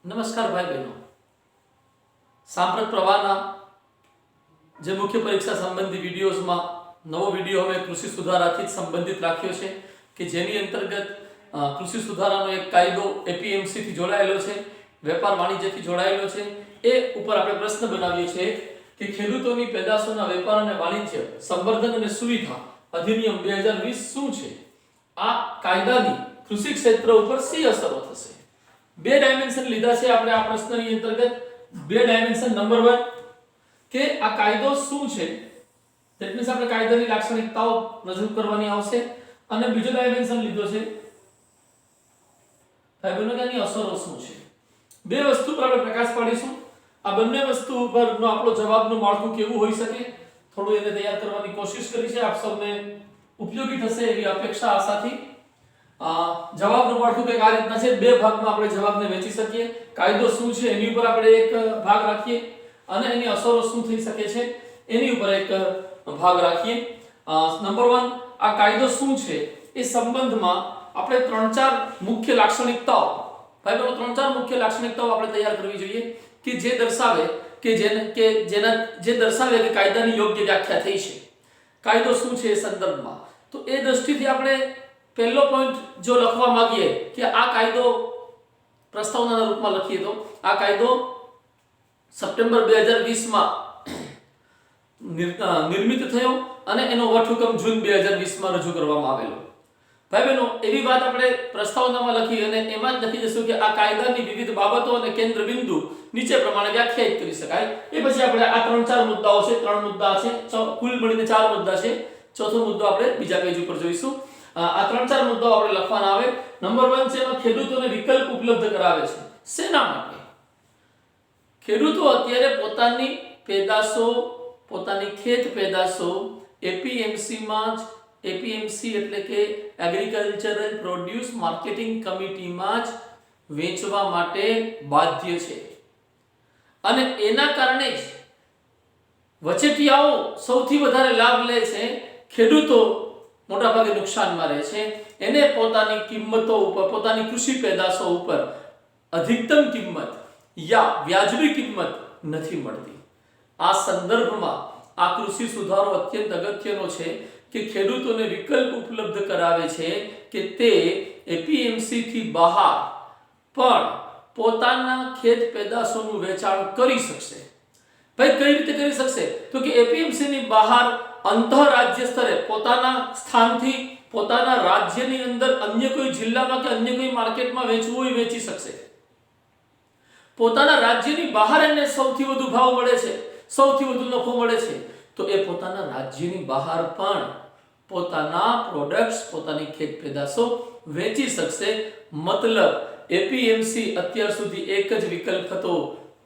નમસ્કાર ભાઈ બહેનો, સાંપ્રત પ્રવાહના જે મુખ્ય પરીક્ષા સંબંધી વિડીયોઝમાં નવો વિડીયો અમે કૃષિ સુધારાથી સંબંધિત રાખ્યો છે કે જેની અંતર્ગત કૃષિ સુધારાનો એક કાયદો એપીએમસી થી જોડાયેલો છે, વેપાર વાણિજ્યથી જોડાયેલો છે. એ ઉપર આપણે પ્રશ્ન બનાવીએ છીએ કે ખેડૂતોની પેદાશોના વેપાર અને વાણિજ્ય સંવર્ધન અને સુવિધા અધિનિયમ 2020 શું છે? આ કાયદાની કૃષિ ક્ષેત્ર ઉપર શી અસરો થશે? બે ડાયમેન્શન લીધા છે આપણે આ પ્રશ્નની અંતર્ગત. બે ડાયમેન્શન. નંબર 1 કે આ કાયદો શું છે, ધેટ મીન્સ આપણે કાયદાની લાક્ષણિકતાઓ રજૂ કરવાની આવશે. અને બીજો ડાયમેન્શન લીધો છે ભાઈબંધો કે આની અસરો શું છે. બે વસ્તુ પર આપણે પ્રકાશ પાડીશું. આ બંને વસ્તુ ઉપરનો આપણો જવાબનું માળખું કેવું હોઈ શકે થોડું એને તૈયાર કરવાની કોશિશ કરી છે. આપ સૌને ઉપયોગી થશે એવી અપેક્ષા આશાથી. જવાબનું માળખું કંઈક આ રીતના છે. બે ભાગમાં આપણે જવાબને વહેંચી શકીએ. કાયદો શું છે એની ઉપર આપણે એક ભાગ રાખીએ અને એની અસરો શું થઈ શકે છે એની ઉપર એક ભાગ રાખીએ. નંબર 1 આ કાયદો શું છે એ સંબંધમાં આપણે 3-4 મુખ્ય લાક્ષણિકતાઓ ભાઈ બહેનો 3-4 મુખ્ય લાક્ષણિકતાઓ આપણે તૈયાર કરવી જોઈએ કે જે દર્શાવે જે દર્શાવે કે કાયદાની યોગ્ય વ્યાખ્યા થઈ છે. કાયદો શું છે એ સંદર્ભમાં. તો એ દ્રષ્ટિથી આપણે પહેલો પોઈન્ટ જો લખવા માંગીએ કે આ કાયદો પ્રસ્તાવનાના રૂપમાં લખીએ તો આ કાયદો સપ્ટેમ્બર 2020 માં નિર્મિત થયો અને એનો વટહુકમ જૂન 2020 માં રજૂ કરવામાં આવેલો. ભાઈ બહેનો એવી વાત આપણે પ્રસ્તાવનામાં લખી અને એમાં જ લખી દઈશું કે આ કાયદાની વિવિધ બાબતો અને કેન્દ્ર બિંદુ નીચે પ્રમાણે વ્યાખ્યાયિત કરી શકાય. એ પછી આપણે આ 3-4 મુદ્દાઓ છે, 3 મુદ્દા છે, કુલ મળીને 4 મુદ્દા છે. ચોથો મુદ્દો આપણે બીજા પેજ ઉપર જોઈશું. આ 3-4 મુદ્દાઓ આપણે લખવાના આવે. નંબર 1 છે એમાં ખેડૂતોને વિકલ્પ ઉપલબ્ધ કરાવે છે. શેના માટે? ખેડૂતો અત્યારે પોતાની ખેત પેદાશો એપીએમસી માં જ એપીએમસી એટલે કે એગ્રીકલ્ચરલ પ્રોડ્યુસ માર્કેટિંગ કમિટીમાં જ વેચવા માટે બાધ્ય છે. અને એના કારણે જ વચેટિયાઓ સૌથી વધારે લાભ લે છે. ખેડૂતો મોટા ભાગે નુકસાનમાં રહે છે. એને પોતાની કિંમતો ઉપર, પોતાની કૃષિ પેદાશો ઉપર અધિકતમ કિંમત યા વ્યાજબી કિંમત નથી મળતી. આ સંદર્ભમાં આ કૃષિ સુધારો અત્યંત અગત્યનો છે કે ખેડૂતોને વિકલ્પ ઉપલબ્ધ કરાવે છે કે તે એપીએમસી થી બહાર પણ પોતાના ખેત પેદાશોનું વેચાણ કરી શકશે. ભાઈ કઈ રીતે કરી શકશે? તો કે એપીએમસી ની બહાર આંતરરાજ્ય સ્તરે પોતાના સ્થાનથી પોતાના રાજ્યની અંદર અન્ય કોઈ જિલ્લામાં કે અન્ય કોઈ માર્કેટમાં વેચવું હોય વેચી શકશે. પોતાના રાજ્યની બહાર એને સૌથી વધુ ભાવ મળે છે, સૌથી વધુ નફો મળે છે, તો એ પોતાના રાજ્યની બહાર પણ પોતાના પ્રોડક્ટ્સ, પોતાની ખેત પેદાશો વેચી શકશે. મતલબ એપીએમસી અત્યાર સુધી એક જ વિકલ્પ હતો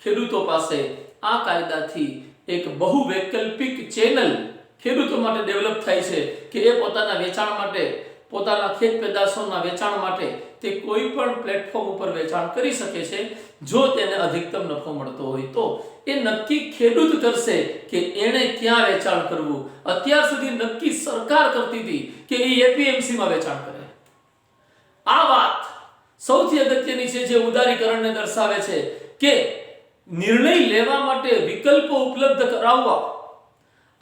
ખેડૂતો પાસે. આ કાયદાથી એક બહુ વૈકલ્પિક ચેનલ ખેડૂતો માટે ડેવલપ થાય છે કે એ પોતાના વેચાણ માટે, પોતાના ખેત પેદાશોના વેચાણ માટે તે કોઈ પણ પ્લેટફોર્મ ઉપર વેચાણ કરી શકે છે. જો તેને અધિકતમ નફો મળતો હોય તો એ નક્કી ખેડૂત કરશે કે એને ક્યાં વેચાણ કરવું. અત્યાર સુધી નક્કી સરકાર કરતી હતી કે એ એપીએમસી માં વેચાણ કરે. આ વાત સૌથી અગત્યની છે જે ઉદારીકરણને દર્શાવે છે કે નિર્ણય લેવા માટે વિકલ્પો ઉપલબ્ધ કરાવવા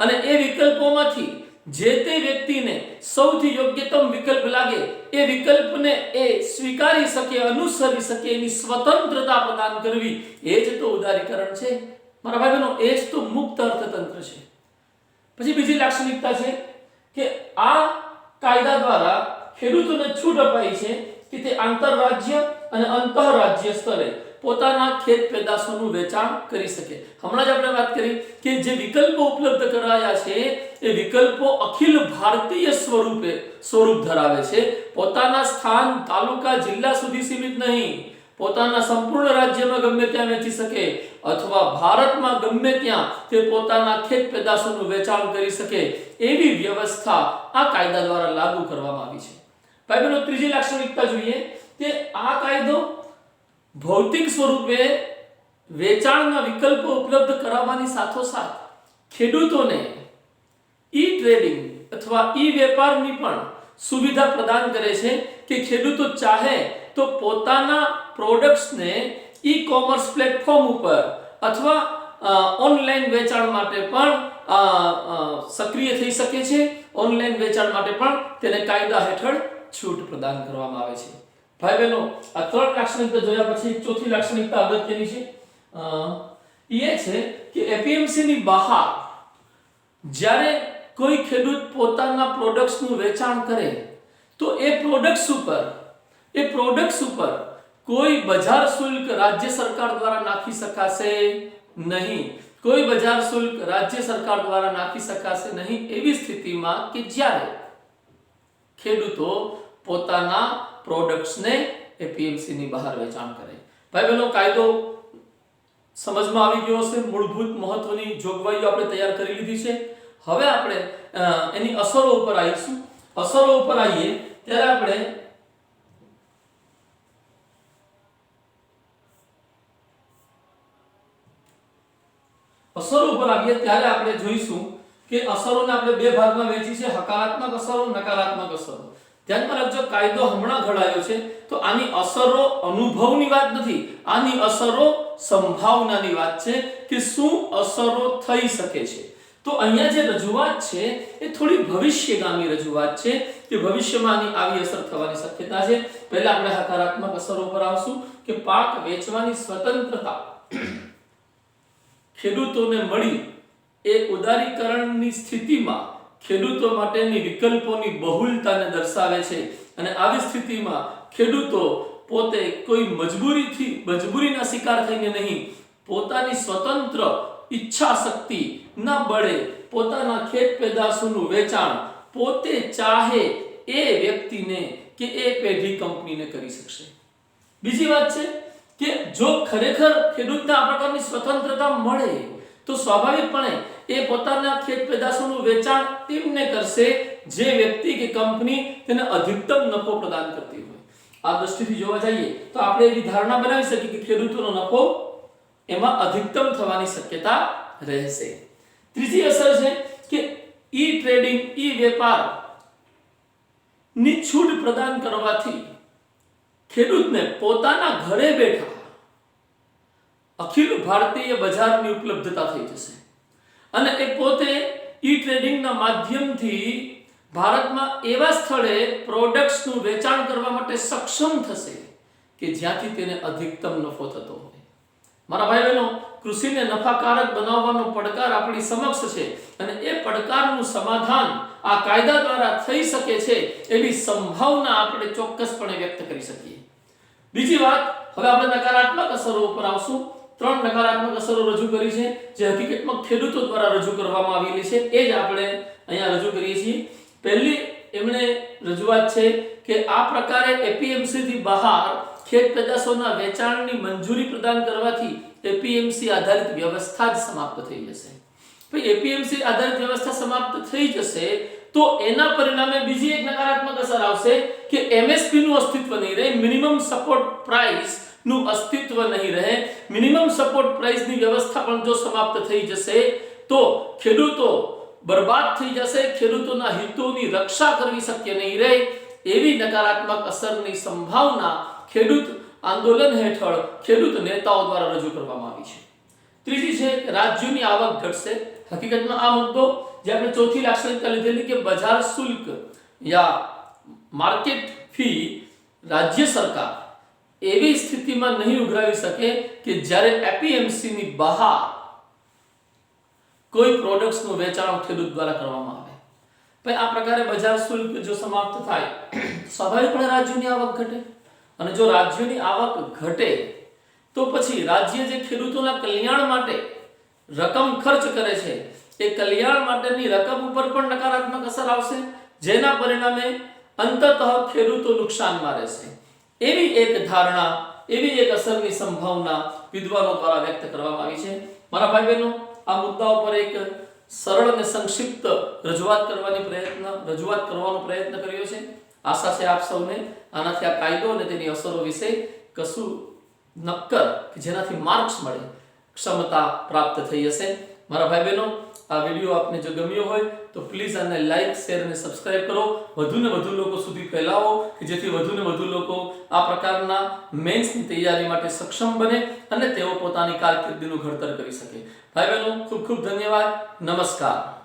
અને એ વિકલ્પોમાંથી જે તે વ્યક્તિને સૌથી યોગ્યતમ વિકલ્પ લાગે એ વિકલ્પને એ સ્વીકારી શકે, અનુસરી શકે, એની સ્વતંત્રતા પ્રદાન કરવી, એ જ તો ઉદારીકરણ છે મારા ભાઈ બહેનો. એ જ તો મુક્ત અર્થતંત્ર છે. પછી બીજી લાક્ષણિકતા છે કે આ કાયદા દ્વારા ખેડૂતોને છૂટ અપાઈ છે કે તે આંતરરાજ્ય અને અંતરરાજ્ય સ્તરે પોતાના ખેત પેદાશોનું વેચાણ કરી શકે. હમણાં જ આપણે વાત કરી કે જે વિકલ્પો ઉપલબ્ધ કરાયા છે એ વિકલ્પો અખિલ ભારતીય સ્વરૂપ ધરાવે છે. પોતાના સ્થાન, તાલુકા, જિલ્લા સુધી સીમિત નહીં, પોતાના સંપૂર્ણ રાજ્યમાં ગમે ત્યાં વેચી શકે અથવા ભારતમાં ગમે ત્યાં તે પોતાના ખેત પેદાશોનું વેચાણ કરી શકે એવી વ્યવસ્થા આ કાયદા દ્વારા લાગુ કરવામાં આવી છે. ભાઈ બહેનો ત્રીજી લાક્ષણિકતા જોઈએ કે આ કાયદો ભૌતિક સ્વરૂપે વેચાણના વિકલ્પો ઉપલબ્ધ કરાવવાની સાથોસાથ ખેડૂતોને ઈ ટ્રેડિંગ અથવા ઈ વેપારની પણ સુવિધા પ્રદાન કરે છે કે ખેડૂતો ચાહે તો પોતાના પ્રોડક્ટ્સને ઈ કોમર્સ પ્લેટફોર્મ ઉપર અથવા ઓનલાઈન વેચાણ માટે પણ સક્રિય થઈ શકે છે. ઓનલાઈન વેચાણ માટે પણ તેને કાયદા હેઠળ છૂટ પ્રદાન કરવામાં આવે છે. ભાઈ બહેનો, આ 3 લાક્ષણિકતા જોયા પછી ચોથી લાક્ષણિકતા અગત્યની છે. એ છે કે એપીએમસી ની બહાર જ્યારે કોઈ ખેડૂત પોતાના પ્રોડક્ટ્સનું વેચાણ કરે તો એ પ્રોડક્ટ્સ ઉપર કોઈ બજાર શુલ્ક રાજ્ય સરકાર દ્વારા નાખી શકાશે નહીં. કોઈ બજાર શુલ્ક રાજ્ય સરકાર દ્વારા નાખી શકાશે નહીં એવી સ્થિતિમાં કે જ્યારે ખેડૂતો પોતાના પ્રોડક્ટ્સને એપીએમસી ની બહાર વેચાણ કરે. ભાઈ બહેનો, કાયદો સમજમાં આવી ગયો હશે. મૂળભૂત મહત્વની જોગવાઈઓ આપણે તૈયાર કરી લીધી છે. હવે આપણે એની અસરો ઉપર આવીશું. અસરો ઉપર આવીએ ત્યારે આપણે જોઈશું કે અસરોને આપણે 2 ભાગમાં વહેંચી છે, હકારાત્મક અસરો, નકારાત્મક અસરો. ધ્યાનમાં રાખજો, કાયદો હમણાં ઘડાયો છે તો આની અસરો અનુભવની વાત નથી, આની અસરો સંભાવનાની વાત છે કે શું અસરો થઈ શકે છે. તો અહીંયા જે રજૂઆત છે એ થોડી ભવિષ્યગામી રજૂઆત છે કે ભવિષ્યમાં આની આવી અસર થવાની શક્યતા છે. પહેલા આપણે હકારાત્મક અસરો પર આવશું કે પાક વેચવાની સ્વતંત્રતા ખેડૂતોને મળી એ ઉદારીકરણની સ્થિતિમાં ખેડૂતો માટેની વિકલ્પોની બહુલતાને દર્શાવે છે. અને આવી સ્થિતિમાં ખેડૂતો પોતે કોઈ મજબૂરીના શિકાર થઈને નહીં, પોતાની સ્વતંત્ર ઈચ્છા શક્તિ ના બળે પોતાના ખેત પેદાશોનું વેચાણ પોતે ચાહે એ વ્યક્તિને કે એ પેઢી કંપનીને કરી શકશે. બીજી વાત છે કે જો ખરેખર ખેડૂતને આ પ્રકારની સ્વતંત્રતા મળે તો સ્વાભાવિકપણે એ પોતાના ખેત પેદાશોનું વેચાણ તેમને કરશે જે વ્યક્તિ કે કંપની તેને અધિકતમ નફો પ્રદાન કરતી હોય. આ દ્રષ્ટિથી જોવા જઈએ તો આપણે એવી ધારણા બનાવી શકીએ કે ખેડૂતોનો નફો એમાં અધિકતમ થવાની શક્યતા રહેશે. ત્રીજી અસર છે કે ઈ ટ્રેડિંગ, ઈ વેપાર ની છૂટ પ્રદાન કરવાથી ખેડૂતને પોતાના ઘરે બેઠા અખિલ ભારતીય બજારની ઉપલબ્ધતા થઈ જશે અને એ પોતે ઈ ટ્રેડિંગના માધ્યમથી ભારતમાં એવા સ્થળે પ્રોડક્ટ્સનું વેચાણ કરવા માટે સક્ષમ થશે કે જ્યાંથી તેને અધિકતમ નફો થતો હોય. મારા ભાઈ બહેનો, કૃષિને નફાકારક બનાવવાનો પડકાર આપણી સમક્ષ છે અને એ પડકારનું સમાધાન આ કાયદા દ્વારા થઈ શકે છે એવી સંભાવના આપણે ચોક્કસપણે વ્યક્ત કરી શકીએ. બીજી વાત, હવે આપણે નકારાત્મક અસરો ઉપર આવશું. 3 નકારાત્મક અસરો રજૂ કરી છે જે હકીકતમાં ખેડૂતો દ્વારા રજૂ કરવામાં આવેલી છે, એ જ આપણે અહીંયા રજૂ કરીએ છીએ. પહેલી એમણે રજૂઆત છે કે આ પ્રકારે એપીએમસી થી બહાર ખેત પેદાશોના વેચાણની મંજૂરી પ્રદાન કરવાથી એપીએમસી આધારિત વ્યવસ્થા જ સમાપ્ત થઈ જશે. ભાઈ, એપીએમસી આધારિત વ્યવસ્થા સમાપ્ત થઈ જશે તો એના પરિણામે બીજી એક નકારાત્મક અસર આવશે કે એમએસપી નું અસ્તિત્વ નહીં રહે, મિનિમમ સપોર્ટ પ્રાઇસ નું અસ્તિત્વ નહીં રહે. મિનિમમ સપોર્ટ પ્રાઇસની વ્યવસ્થા પણ જો સમાપ્ત થઈ જશે તો ખેડૂતો બરબાદ થઈ જશે, ખેડૂતોના હિતોની રક્ષા કરવી શક્ય નહીં રહે. એવી નકારાત્મક અસરની સંભાવના ખેડૂત આંદોલન હેઠળ ખેડૂત નેતાઓ દ્વારા રજૂ કરવામાં આવી છે. ત્રીજી છે કે રાજ્યોની આવક ઘટશે. હકીકતમાં આ મુદ્દો જે આપણે ચોથી લાક્ષણિકતા લીધેલી કે બજાર શુલ્ક યા માર્કેટ ફી રાજ્ય સરકાર એવી સ્થિતિમાં નહીં ઉઘરાવી શકે કે જ્યારે એપીએમસી ની બહાર કોઈ પ્રોડક્ટ્સનું વેચાણ ખેડૂત દ્વારા કરવામાં આવે. ભાઈ, આ પ્રકારે બજાર શુલ્ક જો સમાપ્ત થાય સ્વાભાવિકપણે રાજ્યોની આવક ઘટે અને જો રાજ્યોની આવક ઘટે તો પછી રાજ્ય જે ખેડૂતોના કલ્યાણ માટે રકમ ખર્ચ કરે છે એ કલ્યાણ માટેની રકમ ઉપર પણ નકારાત્મક અસર આવશે, જેના પરિણામે અંતતઃ ખેડૂતો નુકસાનમાં રહેશે. એવી એક ધારણા, એવી એક અસરની સંભાવના વિદ્વાનો દ્વારા વ્યક્ત કરવામાં આવી છે. મારા ભાઈ બહેનો, આ મુદ્દાઓ પર એક સરળ અને સંક્ષિપ્ત રજૂઆત કરવાનો પ્રયત્ન કર્યો છે. આશા છે આપ સૌને આનાથી આ કાયદો અને તેની અસરો વિશે કશું નક્કર કે જેનાથી માર્ક્સ મળે ક્ષમતા પ્રાપ્ત થઈ હશે. મારા ભાઈ બહેનો, આ વિડીયો આપને જો ગમ્યો હોય તો પ્લીઝ આને લાઈક, શેર અને સબસ્ક્રાઇબ કરો. વધુને વધુ લોકો સુધી ફેલાવો કે જેથી વધુને વધુ લોકો આ પ્રકારના મેન્સની તૈયારી માટે સક્ષમ બને અને તેઓ પોતાની કારકિર્દીનું ઘડતર કરી શકે. ભાઈ બહેનો, ખૂબ ખૂબ ધન્યવાદ. નમસ્કાર.